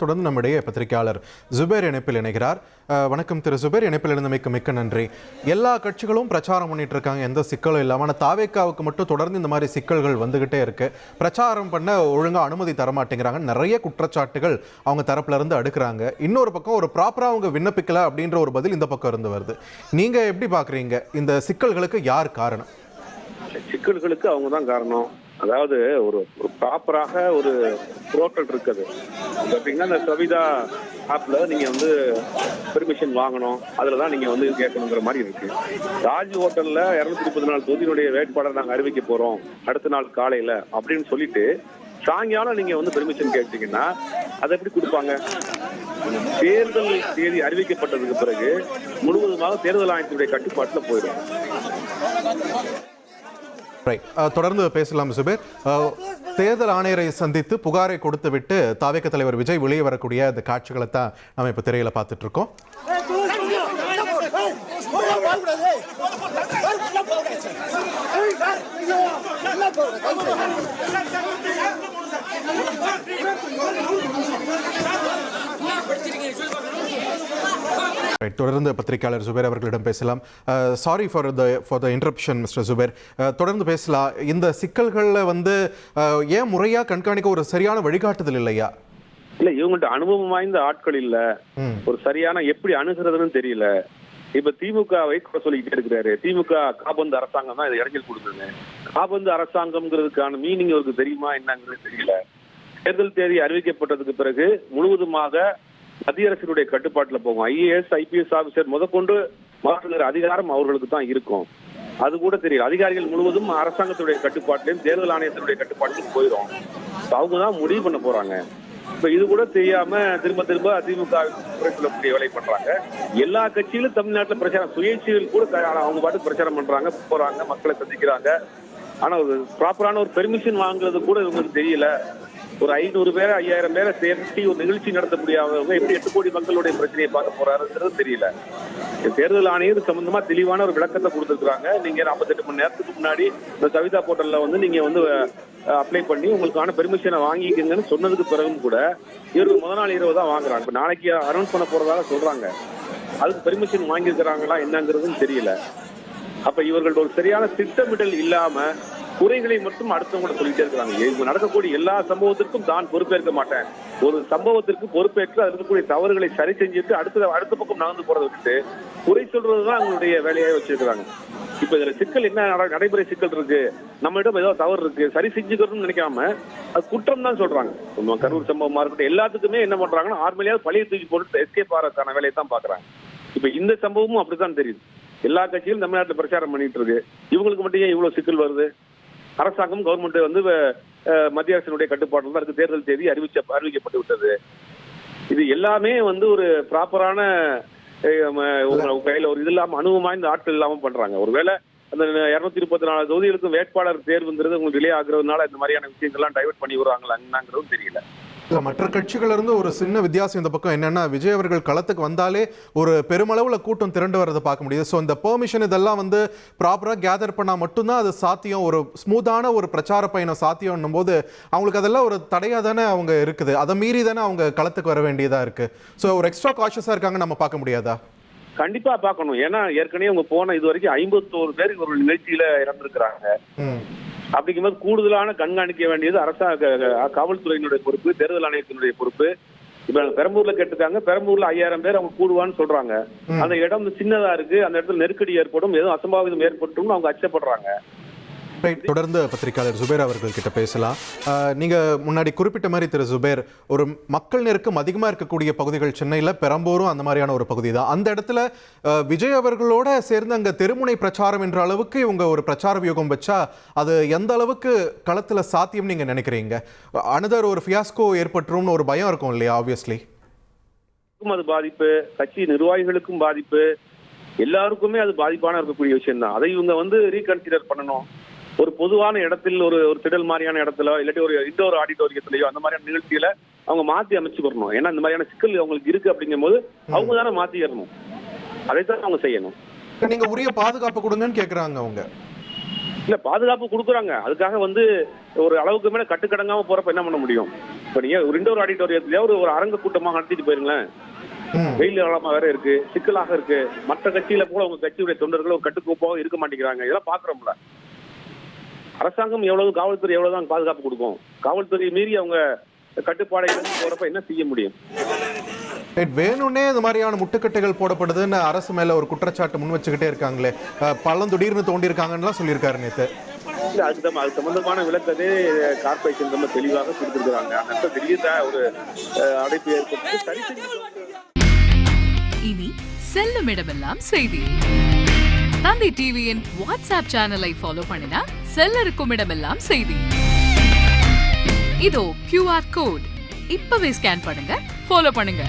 தொடர்ந்து நம்முடைய பத்திரிகையாளர் ஜுபேர் இணைப்பில் இணைகிறார். வணக்கம் திரு ஜுபேர், இணைப்பில் இருந்தமைக்கு மிக்க நன்றி. எல்லா கட்சிகளும் பிரச்சாரம் பண்ணிட்டு இருக்காங்க, எந்த சிக்கலும் இல்லாமல். ஆனால் தாவேக்காவுக்கு மட்டும் தொடர்ந்து இந்த மாதிரி சிக்கல்கள் வந்துகிட்டே இருக்கு. பிரச்சாரம் பண்ண ஒழுங்கா அனுமதி தரமாட்டேங்கிறாங்க, நிறைய குற்றச்சாட்டுகள் அவங்க தரப்புல இருந்து அடுக்கிறாங்க. இன்னொரு பக்கம் ஒரு ப்ராப்பரா அவங்க விண்ணப்பிக்கல அப்படின்ற ஒரு பதில் இந்த பக்கம் இருந்து வருது. நீங்க எப்படி பாக்குறீங்க, இந்த சிக்கல்களுக்கு யார் காரணம்? சிக்கல்களுக்கு அவங்க தான் காரணம். அதாவது ஒரு ப்ராப்பராக ஒரு புரோட்டல் இருக்குது. பார்த்தீங்கன்னா இந்த கவிதா ஆப்ல நீங்க வந்து பெர்மிஷன் வாங்கணும், அதுல தான் நீங்க வந்து கேட்கணுங்கிற மாதிரி இருக்கு. ராஜ் ஹோட்டல்ல 234 தொகுதியினுடைய வேட்பாளர் நாங்கள் அறிவிக்க போறோம் அடுத்த நாள் காலையில அப்படின்னு சொல்லிட்டு சாயங்காலம் நீங்க வந்து பெர்மிஷன் கேட்டீங்கன்னா அதை எப்படி கொடுப்பாங்க? தேர்தல் தேதி அறிவிக்கப்பட்டதுக்கு பிறகு முழுவதுமாக தேர்தல் ஆணையத்தினுடைய கட்டுப்பாட்டில் போயிடும். தொடர்ந்து பேசலாம் சுபேர். தேர்தல் ஆணையரை சந்தித்து புகாரை கொடுத்து விட்டு தாவேக தலைவர் விஜய் வெளியே வரக்கூடிய அந்த காட்சிகளை தான் நம்ம இப்ப திரையில பார்த்துட்டு இருக்கோம். தொடர்ந்து பத்திரிகையாளர் ஜுபேர் அவர்களிடம் பேசலாம். Sorry for the interruption mister Zubair. தொடர்ந்து பேசலாம். இந்த சிக்கல்களில் வந்து ஏன் முறையா கண்காணிக்க ஒரு சரியான வழிகாட்டுதல் இல்லையா? இல்ல, இவங்கள்ட்ட அனுபவம் வாய்ந்த ஆட்கள் இல்ல, ஒரு சரியான எப்படி அணுகிறதுன்னு தெரியல. இப்ப திமுகவை சொல்லிக்கிட்டே இருக்கிறாரு. திமுக காபந்து அரசாங்கம் தான் இதை இடைஞ்சல் கொடுக்குது. காபந்து அரசாங்கம்ங்கிறதுக்கான மீனிங் அவருக்கு தெரியுமா என்னங்கிறது தெரியல. தேர்தல் தேதி அறிவிக்கப்பட்டதுக்கு பிறகு முழுவதுமாக மத்திய அரசினுடைய கட்டுப்பாட்டுல போகும். IAS IPS ஆபிசர் முதற்கொண்டு மாற்றுகிற அதிகாரம் அவர்களுக்கு தான் இருக்கும். அது கூட தெரியல. அதிகாரிகள் முழுவதும் அரசாங்கத்துடைய கட்டுப்பாட்டிலையும் தேர்தல் ஆணையத்தினுடைய கட்டுப்பாட்டிலும் போயிடும். அவங்க தான் முடிவு பண்ண போறாங்க. இப்ப இது கூட தெரியாம திரும்ப திரும்ப அதிமுக குறை சொல்லக்கூடிய வேலை பண்றாங்க. எல்லா கட்சியிலும் தமிழ்நாட்டில் பிரச்சாரம், சுயேட்சைகள் கூட அவங்க பாட்டுக்கு பிரச்சாரம் பண்றாங்க, போறாங்க, மக்களை சந்திக்கிறாங்க. ஆனா ஒரு ப்ராப்பரான ஒரு பெர்மிஷன் வாங்குறது கூட இவங்களுக்கு தெரியல. ஒரு 500 பேரை 5000 பேரை சேர்த்து ஒரு நிகழ்ச்சி நடத்த முடியாதவங்க எப்படி 8 கோடி மக்களுடைய பிரச்சனையை பார்க்க போறாருங்கிறது தெரியல. தேர்தல் ஆணையர் சம்பந்தமா தெளிவான ஒரு விளக்கத்தை கொடுத்துருக்காங்க. நீங்க 48 மணி நேரத்துக்கு முன்னாடி இந்த கவிதா போர்ட்டல்ல வந்து நீங்க வந்து அப்ளை பண்ணி உங்களுக்கான பெர்மிஷனை வாங்கிக்கங்கன்னு சொன்னதுக்கு பிறகும் கூட இவருக்கு முதல் நாள் இரவு தான் வாங்குறாங்க. இப்ப நாளைக்கு அனௌன்ஸ் பண்ண போறதாக சொல்றாங்க. அதுக்கு பெர்மிஷன் வாங்கியிருக்கிறாங்களா என்னங்கிறதும் தெரியல. அப்ப இவர்களோட ஒரு சரியான திட்டமிடல் இல்லாம குறைகளை மட்டும் அடுத்தவங்க சொல்லிட்டே இருக்கிறாங்க. இவங்க நடக்கக்கூடிய எல்லா சம்பவத்திற்கும் தான் பொறுப்பேற்க மாட்டேன், ஒரு சம்பவத்திற்கு பொறுப்பேற்று அதில் இருக்கக்கூடிய தவறுகளை சரி செஞ்சுட்டு அடுத்த பக்கம் நகர்ந்து போறதை விட்டுட்டு குறை சொல்றதுதான் அவங்களுடைய வேலையாக வச்சிருக்கிறாங்க. இப்ப இதுல சிக்கல் என்ன, நடைமுறை சிக்கல் இருக்கு, நம்மளிடம் ஏதோ தவறு இருக்கு, சரி செஞ்சுக்கணும்னு நினைக்காம அது குற்றம் தான் சொல்றாங்க. கரூர் சம்பவமா இருக்கட்டும், எல்லாத்துக்குமே என்ன பண்றாங்கன்னா ஆர்மேலியாவது பழைய தூக்கி போட்டு எஸ்கேப் ஆகிறதுக்கான வேலையை தான் பாக்குறாங்க. இப்ப இந்த சம்பவமும் அப்படித்தான் தெரியுது. எல்லா கட்சியும் தமிழ்நாட்டில் பிரச்சாரம் பண்ணிட்டு இருக்கு. இவங்களுக்கு மட்டும் ஏன் இவ்வளவு சிக்கல் வருது? அரசாங்கம் கவர்மெண்ட் வந்து மத்திய அரசினுடைய கட்டுப்பாட்டில் தான் இருக்கு. தேர்தல் தேதி அறிவிக்கப்பட்டு விட்டது. இது எல்லாமே வந்து ஒரு ப்ராப்பரான கையில ஒரு இது இல்லாம அனுபவம் வாய்ந்த ஆட்கள் இல்லாம பண்றாங்க. ஒருவேளை அந்த 234 தொகுதிகளுக்கும் வேட்பாளர் தேர்வுங்கிறது உங்களுக்கு டிலே ஆகுறதுனால இந்த மாதிரியான விஷயங்கள்லாம் டைவர்ட் பண்ணி விடுறாங்களா என்னங்கிறதும் தெரியல. மற்ற கட்சிகள் இருந்து ஒரு சின்ன வித்தியாசம் இந்த பக்கம் என்னன்னா, விஜய் அவர்கள் களத்துக்கு வந்தாலே ஒரு பெருமளவுல கூட்டம் திரண்டு வரதை பார்க்க முடியுது. ஸோ இந்த பெர்மிஷன் இதெல்லாம் வந்து ப்ராப்பரா கேதர் பண்ணா மட்டும்தான் அது சாத்தியம், ஒரு ஸ்மூத்தான ஒரு பிரச்சார பயணம் சாத்தியம்னும் போது அவங்களுக்கு அதெல்லாம் ஒரு தடையா தானே அவங்க இருக்குது. அதை மீறி தானே அவங்க களத்துக்கு வர வேண்டியதா இருக்கு. ஸோ ஒரு எக்ஸ்ட்ரா காஷியஸா இருக்காங்க, நம்ம பார்க்க முடியாதா? கண்டிப்பா பார்க்கணும். ஏன்னா ஏற்கனவே அவங்க போன இது வரைக்கும் 51 பேர் ஒரு நிகழ்ச்சியில இறந்திருக்கிறாங்க. அப்படிங்கும்போது கூடுதலான கண்காணிக்க வேண்டியது காவல்துறையினுடைய பொறுப்பு, தேர்தல் ஆணையத்தினுடைய பொறுப்பு. இப்ப பெரம்பூர்ல கேட்டிருக்காங்க, பெரம்பூர்ல 5000 பேர் அவங்க கூடுவான்னு சொல்றாங்க. அந்த இடம் சின்னதா இருக்கு, அந்த இடத்துல நெருக்கடி ஏற்படும், எதுவும் அசம்பாவிதம் ஏற்பட்டும் அவங்க அச்சப்படுறாங்க. தொடர்ந்து பத்திரிகையாளர் ஜுபேர் அவர்கள் கிட்ட பேசலாம். நீங்க முன்னாடி குறிப்பிட்ட மாதிரி திரு ஜுபேர், ஒரு மக்கள் நெருக்கம் அதிகமா இருக்கக்கூடிய பகுதிகள் சென்னையில பெரம்பூரும் அந்த மாதிரியான ஒரு பகுதி தான். அந்த இடத்துல விஜய் அவர்களோட சேர்ந்து அங்க தெருமுனை பிரச்சாரம் என்ற அளவுக்கு இவங்க ஒரு பிரச்சார வியூகம் வச்சா அது எந்த அளவுக்கு களத்துல சாத்தியம் நீங்க நினைக்கிறீங்க? அனதர் ஒரு ஃபியாஸ்கோ ஏற்பட்டுரும்னு ஒரு பயம் இருக்கும் இல்லையா? ஆப்வியஸ்லி அது பாதிப்பு, கட்சி நிர்வாகிகளுக்கும் பாதிப்பு, எல்லாருக்குமே அது பாதிப்பான இருக்கக்கூடிய விஷயம் தான். அதை இவங்க வந்து ரீகன்சிடர் பண்ணணும். ஒரு பொதுவான இடத்தில் ஒரு திடல் மாதிரியான இடத்துல இல்லாட்டி ஒரு இண்டோர் ஆடிட்டோரியத்திலேயோ அந்த மாதிரியான நிகழ்ச்சியில அவங்க மாத்தி அமைச்சுக்கணும். ஏன்னா இந்த மாதிரியான சிக்கல் அவங்களுக்கு இருக்கு அப்படிங்கும் போது அவங்க தானே மாத்திடணும். அதைத்தான் அவங்க செய்யணும். நீங்க உரிய பாதுகாப்பு கொடுங்கன்னு கேக்குறாங்க அவங்க. இல்ல பாதுகாப்பு கொடுக்குறாங்க. அதுக்காக வந்து ஒரு அளவுக்கு மேல கட்டுக்கடங்காம போறப்ப என்ன பண்ண முடியும்? இப்ப நீங்க ஒரு இண்டோர் ஆடிட்டோரியத்துல ஒரு அரங்க கூட்டமா நடத்திட்டு போயிருங்களேன். வெயில் காலமா வேற இருக்கு, சிக்கலாக இருக்கு. மற்ற கட்சியில போல உங்க கட்சியுடைய தொண்டர்கள் ஒரு கட்டுக்கோப்பாக இருக்க மாட்டேங்கிறாங்க. இதெல்லாம் பாக்குறோம்ல. அரசாங்கம் எவ்வளவு, காவல்துறை எவ்வளவுதான் பாதுகாப்பு கொடுக்கும்? காவல்துறையை மீறி அவங்க கட்டுப்பாடை போறப்ப என்ன செய்ய முடியும்? வேணும்னே இந்த மாதிரியான முட்டுக்கட்டைகள் போடப்படுதுன்னு அரசு மேல ஒரு குற்றச்சாட்டு முன் வச்சுக்கிட்டே இருக்காங்களே. பள்ளம் திடீர்னு தோண்டி இருக்காங்கன்னு சொல்லியிருக்காரு நேத்து. அது சம்பந்தமான விளக்கத்தை கார்பரேஷன் ரொம்ப தெளிவாக கொடுத்திருக்கிறாங்க. அந்த திடீர்னு ஒரு அடைப்பு ஏற்பட்டு சரி செஞ்சு. இனி செல்லும் இடமெல்லாம் செய்தி. தந்தி டிவியின் வாட்ஸ்அப் சேனலை ஃபாலோ பண்ணினா செல்ல இருக்கும் இடமெல்லாம் செய்தி. இதோ QR கோட் இப்பவே ஸ்கேன் பண்ணுங்க, ஃபாலோ பண்ணுங்க.